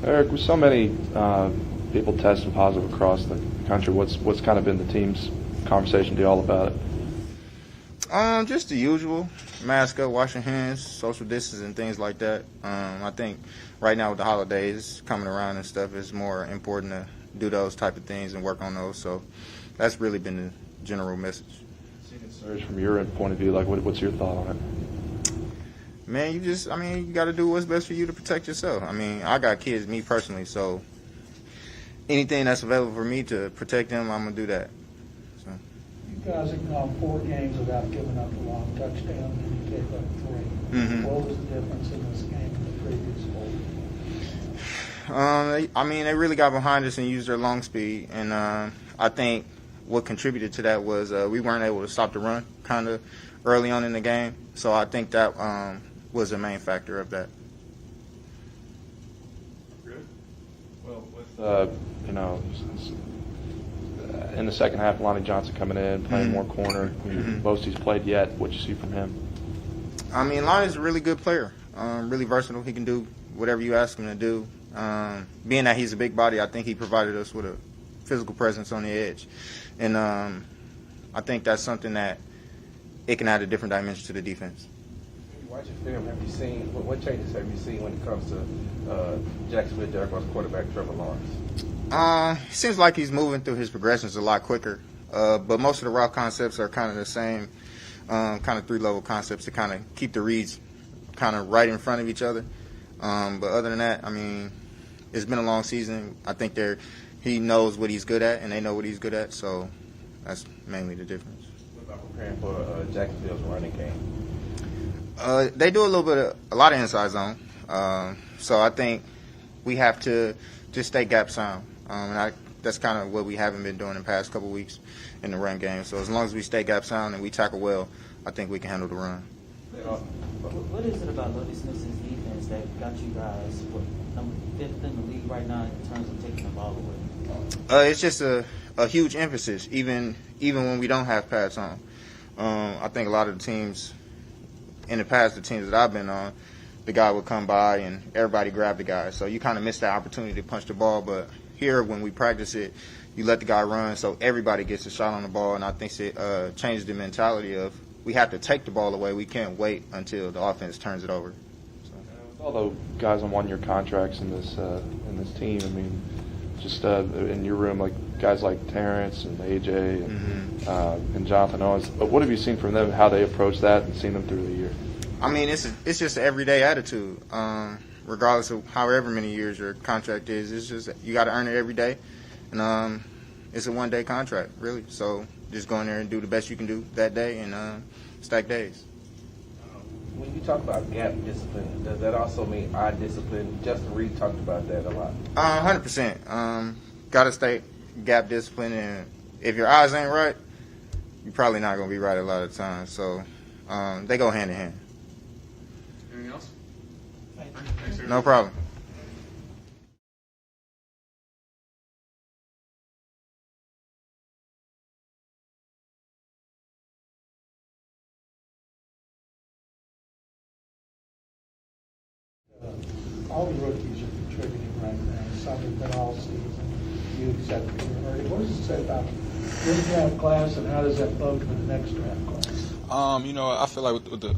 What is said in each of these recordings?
Eric, with so many people testing positive across the country, what's kind of been the team's conversation deal all about it? Just the usual. Mask up, wash your hands, social distance, and things like that. I think right now with the holidays coming around and stuff, it's more important to do those type of things and work on those. So that's really been the general message. Surge, from your point of view, like what's your thought on it? Man, you got to do what's best for you to protect yourself. I mean, I got kids, me personally, so anything that's available for me to protect them, I'm going to do that. So. You guys have gone 4 games without giving up a long touchdown, and you gave up 3. Mm-hmm. What was the difference in this game and the previous 4? I mean, they really got behind us and used their long speed, and I think what contributed to that was we weren't able to stop the run kind of early on in the game. So I think that was the main factor of that. Good. Well, with in the second half, Lonnie Johnson coming in, playing more corner, most he's played yet. What you see from him? I mean, Lonnie's a really good player, really versatile. He can do whatever you ask him to do. Being that he's a big body, I think he provided us with a physical presence on the edge. And I think that's something that it can add a different dimension to the defense. Watch your film. Have you seen what changes have you seen when it comes to Jacksonville Jaguars quarterback Trevor Lawrence? It seems like he's moving through his progressions a lot quicker. But most of the route concepts are kind of the same, kind of 3-level concepts to kind of keep the reads kind of right in front of each other. But other than that, I mean, it's been a long season. I think he knows what he's good at, and they know what he's good at. So that's mainly the difference. What about preparing for Jacksonville's running game? They do a lot of inside zone. So I think we have to just stay gap sound. And that's kind of what we haven't been doing in the past couple weeks in the run game. So as long as we stay gap sound and we tackle well, I think we can handle the run. What is it about Lovie Smith's defense that got you guys number 5th in the league right now in terms of taking the ball away? It's just a huge emphasis, even when we don't have pads on. I think a lot of the teams in the past, the teams that I've been on, the guy would come by and everybody grab the guy. So you kind of miss that opportunity to punch the ball. But here, when we practice it, you let the guy run so everybody gets a shot on the ball. And I think it changes the mentality of we have to take the ball away. We can't wait until the offense turns it over. So. With all the guys on 1-year contracts in this team, I mean, just in your room, like guys like Terrence and AJ and Jonathan Owens. But what have you seen from them, how they approach that, and seen them through the year? I mean, it's just an everyday attitude. Regardless of however many years your contract is, it's just you got to earn it every day, and it's a 1-day contract, really. So just go in there and do the best you can do that day and stack days. When you talk about gap discipline, does that also mean eye discipline? Justin Reed talked about that a lot. 100%. Got to stay gap discipline, and if your eyes ain't right, you're probably not going to be right a lot of times. So they go hand in hand. Anything else? Thank you. No problem. All the rookies are contributing right now. Some have been all season. You accept it already. What does it say about this draft class, and how does that bode for the next draft class? I feel like with the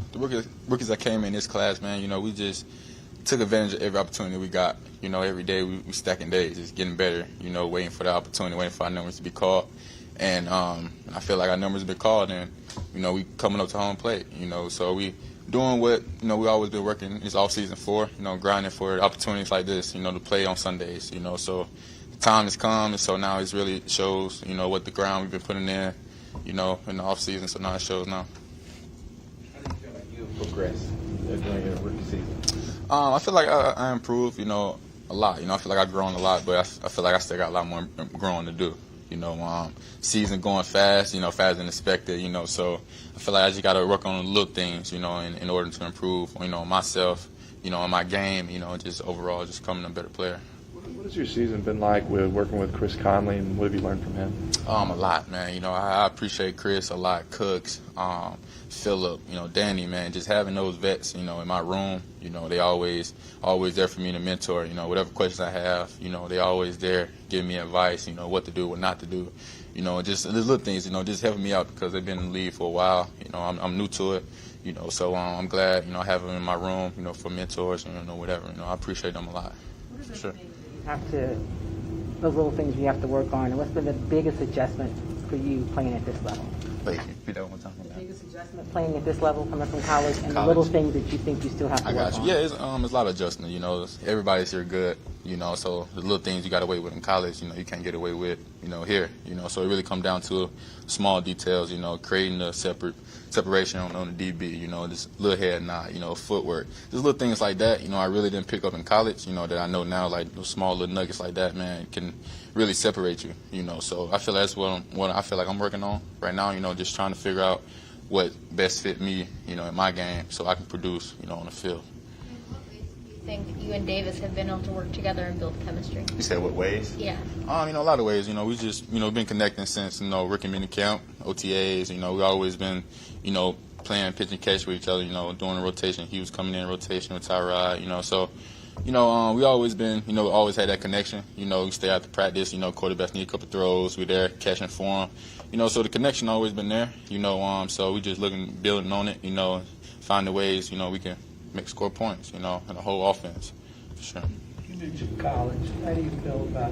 rookies that came in this class, man, we just took advantage of every opportunity we got. Every day we stacking days, just getting better, waiting for the opportunity, waiting for our numbers to be called. And I feel like our numbers have been called, and, we coming up to home plate, so we doing what, we always been working this offseason for, grinding for opportunities like this, to play on Sundays, so the time has come, and so now it really shows, what the ground we've been putting in, in the offseason, so now it shows now. How do you feel like you've progressed during your rookie season? I feel like I improved, a lot. I feel like I've grown a lot, but I feel like I still got a lot more growing to do. Season going fast, faster than expected, so I feel like I just got to work on the little things, in order to improve, myself, in my game, just overall just becoming a better player. What has your season been like with working with Chris Conley, and what have you learned from him? A lot, man. You know, I appreciate Chris a lot. Cooks, Phillip, you know, Danny, man. Just having those vets, you know, in my room. You know, they always there for me to mentor. You know, whatever questions I have, you know, they always there giving me advice. You know, what to do, what not to do. You know, just the little things. You know, just helping me out because they've been in the league for a while. You know, I'm new to it. You know, so I'm glad. You know, I have them in my room. You know, for mentors. You know, whatever. You know, I appreciate them a lot. For sure. Those little things you have to work on, and what's been the biggest adjustment for you playing at this level? Wait, repeat that one time. The biggest adjustment playing at this level, coming from college, and the College. little things that you think you still have to I work got you. on. Yeah, it's a lot of adjustment. You know, everybody's here good. You know, so the little things you got away with in college, you know, you can't get away with, you know, here. You know, so it really comes down to small details. You know, creating a separation on the DB. You know, this little head nod. You know, footwork. Just little things like that. You know, I really didn't pick up in college. You know, that I know now. Like those small little nuggets like that, man, can really separate you. You know, so I feel that's what I feel like I'm working on right now. You know, just trying to figure out what best fit me. You know, in my game, so I can produce. You know, on the field. I think you and Davis have been able to work together and build chemistry. You said what ways? Yeah. You know, a lot of ways. You know, we just, you know, been connecting since, you know, rookie mini camp, OTAs. You know, we always been, you know, playing pitch and catch with each other. You know, doing the rotation. He was coming in rotation with Tyrod. You know, so, you know, we always been, you know, always had that connection. You know, we stay after practice. You know, quarterbacks need a couple throws. We're there catching for them. You know, so the connection always been there. You know, so we just building on it. You know, finding ways. You know, we can score points, you know, in the whole offense, for sure. You mentioned college. How do you feel about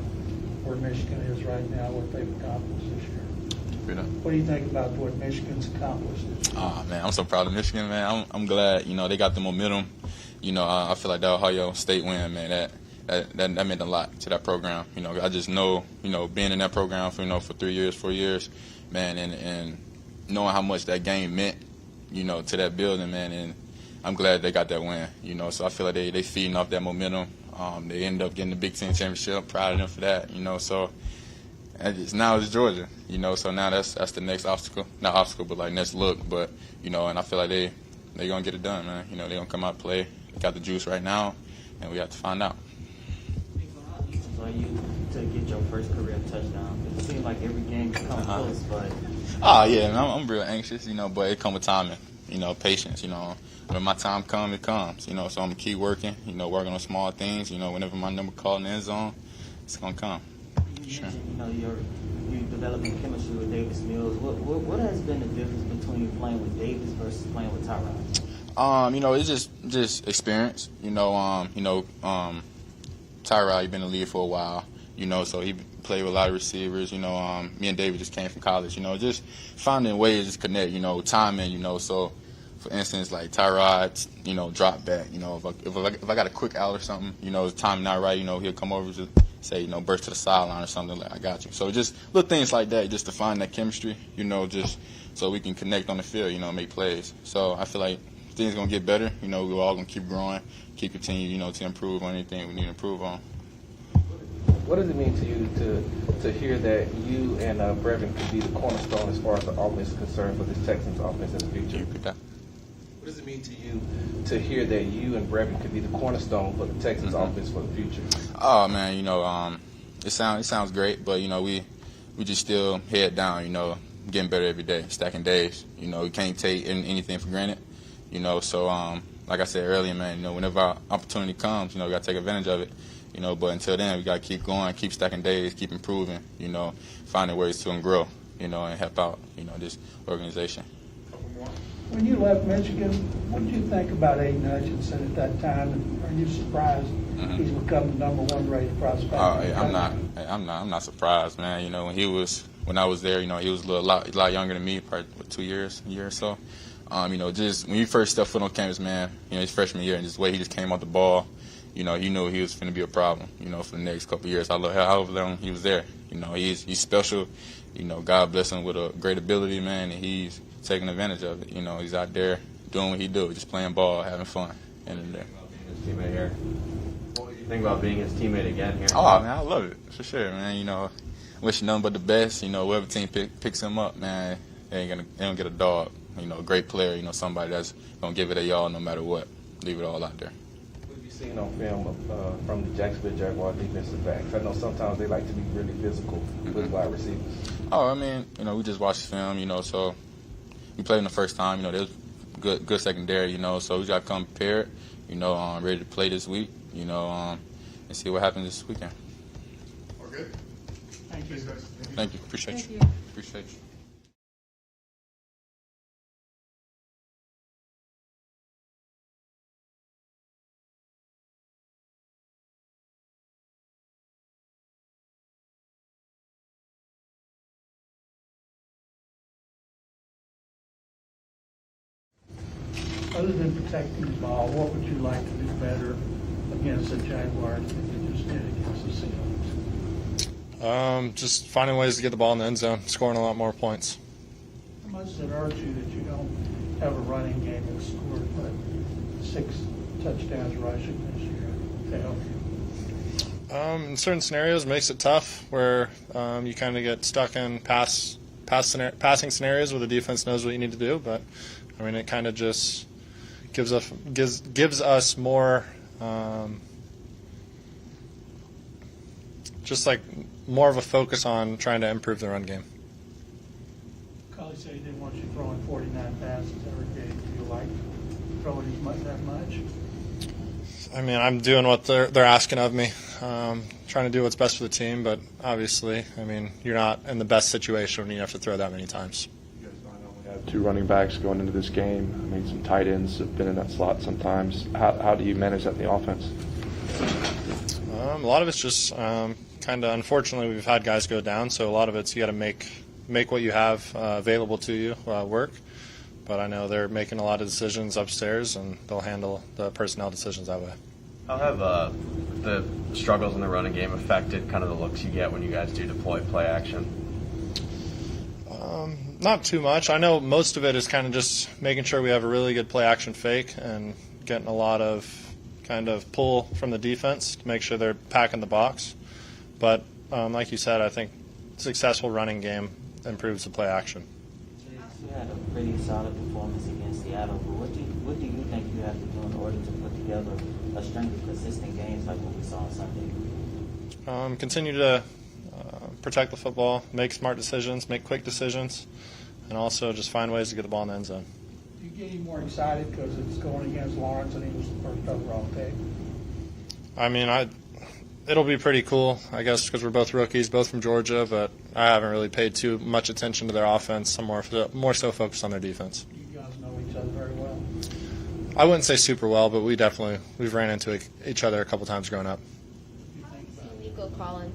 where Michigan is right now, what they've accomplished this year? What do you think about what Michigan's accomplished this year? Oh, man, I'm so proud of Michigan, man. I'm glad, you know, they got the momentum. You know, I feel like that Ohio State win, man, that meant a lot to that program. You know, I just know, you know, being in that program for, you know, for 3 years, 4 years, man, and knowing how much that game meant, you know, to that building, man, and I'm glad they got that win, you know. So I feel like they feeding off that momentum. They end up getting the Big Ten championship. Proud of them for that, you know. So now it's Georgia, you know. So now that's the next obstacle, not obstacle, but like next look. But you know, and I feel like they gonna get it done, man. You know, they gonna come out and play. They got the juice right now, and we have to find out. For you to get your first career touchdown, it seems like every game you come close, but. Oh yeah, man, I'm real anxious, you know, but it come with timing, you know, patience, you know. When my time comes, it comes, you know. So I'm gonna keep working, you know, working on small things, you know. Whenever my number called in the end zone, it's gonna come. You mentioned, you know, you're developing chemistry with Davis Mills. What has been the difference between playing with Davis versus playing with Tyrod? You know, it's just experience. You know, Tyrod, he's been in the league for a while. You know, so he played with a lot of receivers. You know, me and David just came from college. You know, just finding ways to just connect. You know, timing. You know, so. For instance, like Tyrod, you know, drop back. You know, if I got a quick out or something, you know, time not right, you know, he'll come over to say, you know, burst to the sideline or something like, I got you. So just little things like that, just to find that chemistry, you know, just so we can connect on the field, you know, make plays. So I feel like things gonna get better. You know, we're all gonna keep growing, keep continuing, you know, to improve on anything we need to improve on. What does it mean to you to hear that you and Brevin could be the cornerstone as far as the offense is concerned for this Texans offense in the future? What does it mean to you to hear that you and Brevin could be the cornerstone for the Texans offense for the future? Oh man, you know, it sounds great, but you know, we just still head down, you know, getting better every day, stacking days. You know, we can't take anything for granted. You know, so like I said earlier, man, you know, whenever our opportunity comes, you know, we gotta take advantage of it. You know, but until then, we gotta keep going, keep stacking days, keep improving. You know, finding ways to grow. You know, and help out. You know, this organization. When you left Michigan, what did you think about Aiden Hutchinson at that time? And are you surprised he's become the #1 rated prospect? Oh, yeah, I'm not surprised, man. You know, when I was there, you know, he was a lot younger than me, probably 2 years, a year or so. You know, just when you first stepped foot on campus, man, you know, his freshman year, and just the way he just came off the ball, you know, you knew he was going to be a problem, you know, for the next couple of years. However long he was there, you know, he's special. You know, God bless him with a great ability, man, and he's taking advantage of it. You know, he's out there doing what he do, just playing ball, having fun. And His teammate here. What do you think about being his teammate again here? Oh man, I love it for sure, man. You know, wish nothing but the best. You know, whoever team picks him up, man, they don't get a dog. You know, a great player. You know, somebody that's gonna give it a y'all no matter what. Leave it all out there. What have you seen on film from the Jacksonville Jaguars defensive backs? I know sometimes they like to be really physical with wide receivers. Oh, I mean, we just watched film, so we played them the first time. There's good secondary, so we got to come prepared, ready to play this week, and see what happens this weekend. Okay. Thank you. Thank you. Appreciate Thank you. you. Appreciate you. Other than protecting the ball, what would you like to do better against the Jaguars than you just did against the Seahawks? Just finding ways to get the ball in the end zone, scoring a lot more points. How much does it hurt you that you don't have a running game and scored but 6 touchdowns rushing this year to help you? In certain scenarios, it makes it tough where you kind of get stuck in passing scenarios where the defense knows what you need to do. But I mean, it kind of just gives us more, just like more of a focus on trying to improve the run game. Cully said he didn't want you throwing 49 passes every game. Do you like throwing as much that much? I mean, I'm doing what they're asking of me, trying to do what's best for the team. But obviously, I mean, you're not in the best situation when you have to throw that many times. You guys might only have 2 running backs going into this game. I mean, some tight ends have been in that slot sometimes. How do you manage that in the offense? A lot of it's just kind of, unfortunately, we've had guys go down, so a lot of it's you got to make what you have available to you work. But I know they're making a lot of decisions upstairs, and they'll handle the personnel decisions that way. How have the struggles in the running game affected kind of the looks you get when you guys do deploy play action? Not too much. I know most of it is kind of just making sure we have a really good play action fake and getting a lot of kind of pull from the defense to make sure they're packing the box. But like you said, I think successful running game improves the play action. You had a pretty solid performance against Seattle, but what do you think you have to do in order to put together a string of consistent games like what we saw on Sunday? Continue to protect the football, make smart decisions, make quick decisions, and also just find ways to get the ball in the end zone. Do you get any more excited because it's going against Lawrence and he was the first overall pick? I mean, it'll be pretty cool, I guess, because we're both rookies, both from Georgia, but I haven't really paid too much attention to their offense. I'm more so focused on their defense. You guys know each other very well. I wouldn't say super well, but we've ran into each other a couple times growing up. What do you think about it? Nico Collins.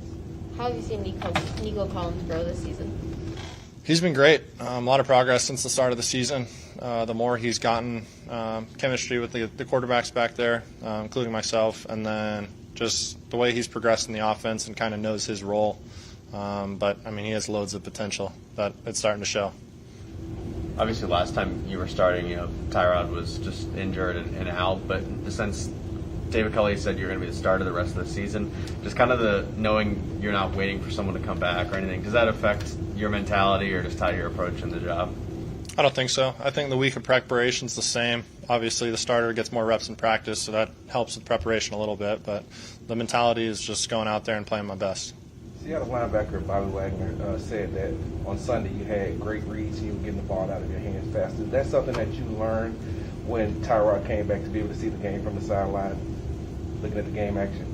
How have you seen Nico Collins grow this season? He's been great. A lot of progress since the start of the season. The more he's gotten chemistry with the quarterbacks back there, including myself, and then just the way he's progressed in the offense and kind of knows his role. But, I mean, he has loads of potential that it's starting to show. Obviously, last time you were starting, Tyrod was just injured and out. But since David Culley said you're going to be the starter the rest of the season, just kind of the knowing you're not waiting for someone to come back or anything, does that affect your mentality or just how you're approaching the job? I don't think so. I think the week of preparation is the same. Obviously, the starter gets more reps in practice, so that helps with preparation a little bit. But the mentality is just going out there and playing my best. Seattle linebacker Bobby Wagner said that on Sunday you had great reads, you were getting the ball out of your hands faster. That's something that you learned when Tyrod came back to be able to see the game from the sideline, looking at the game action.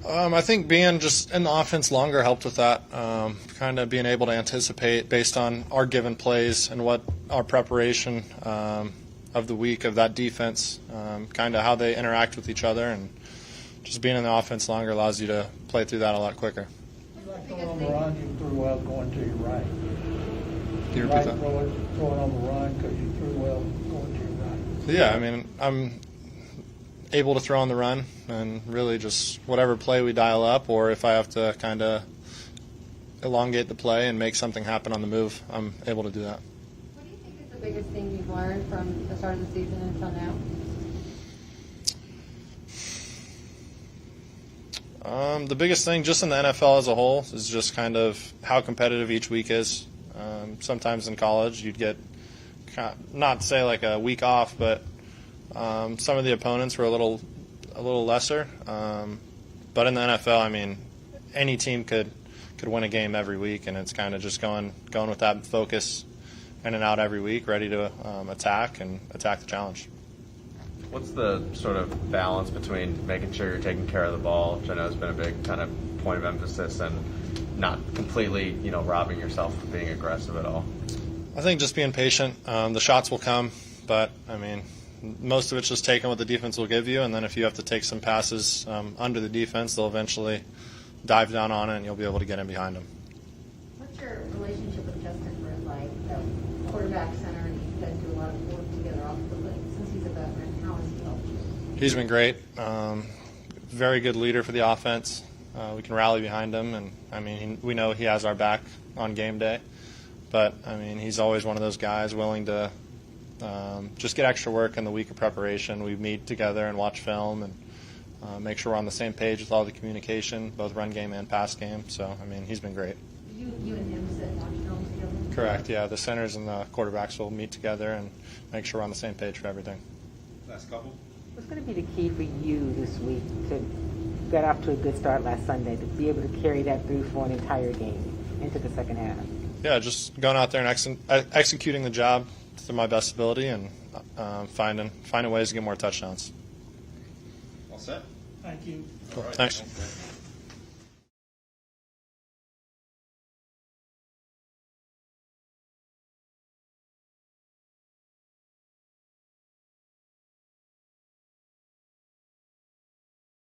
I think being just in the offense longer helped with that, kind of being able to anticipate based on our given plays and what our preparation of the week of that defense, kind of how they interact with each other, and just being in the offense longer allows you to play through that a lot quicker. You like throwing on the run, you threw well going to your right. Can you like repeat that? throwing on the run because you threw well going to your right. Yeah, I mean, I'm able to throw on the run and really just whatever play we dial up, or if I have to kind of elongate the play and make something happen on the move, I'm able to do that. What do you think is the biggest thing you've learned from the start of the season until now? The biggest thing just in the NFL as a whole is just kind of how competitive each week is. Sometimes in college you'd get, not say like a week off, but some of the opponents were a little a little lesser. But in the NFL, I mean, any team could win a game every week, and it's kind of just going with that focus in and out every week, ready to attack the challenge. What's the sort of balance between making sure you're taking care of the ball, which I know has been a big kind of point of emphasis, and not completely, robbing yourself of being aggressive at all? I think just being patient. The shots will come, but I mean, most of it's just taking what the defense will give you, and then if you have to take some passes under the defense, they'll eventually dive down on it, and you'll be able to get in behind them. What's your relationship with Justin for like the quarterback center, and you guys do a lot of work together off the field? Since he's a veteran, how has he helped you? He's been great. Very good leader for the offense. We can rally behind him, and I mean, we know he has our back on game day. But I mean, he's always one of those guys willing to just get extra work in the week of preparation. We meet together and watch film and make sure we're on the same page with all the communication, both run game and pass game. So I mean, he's been great. You and him sit and watch films together? Correct. Yeah, the centers and the quarterbacks will meet together and make sure we're on the same page for everything. Last couple. What's going to be the key for you this week to get off to a good start last Sunday, to be able to carry that through for an entire game into the second half? Yeah, just going out there and executing the job to my best ability and finding ways to get more touchdowns. All set? Thank you. Cool. Thanks.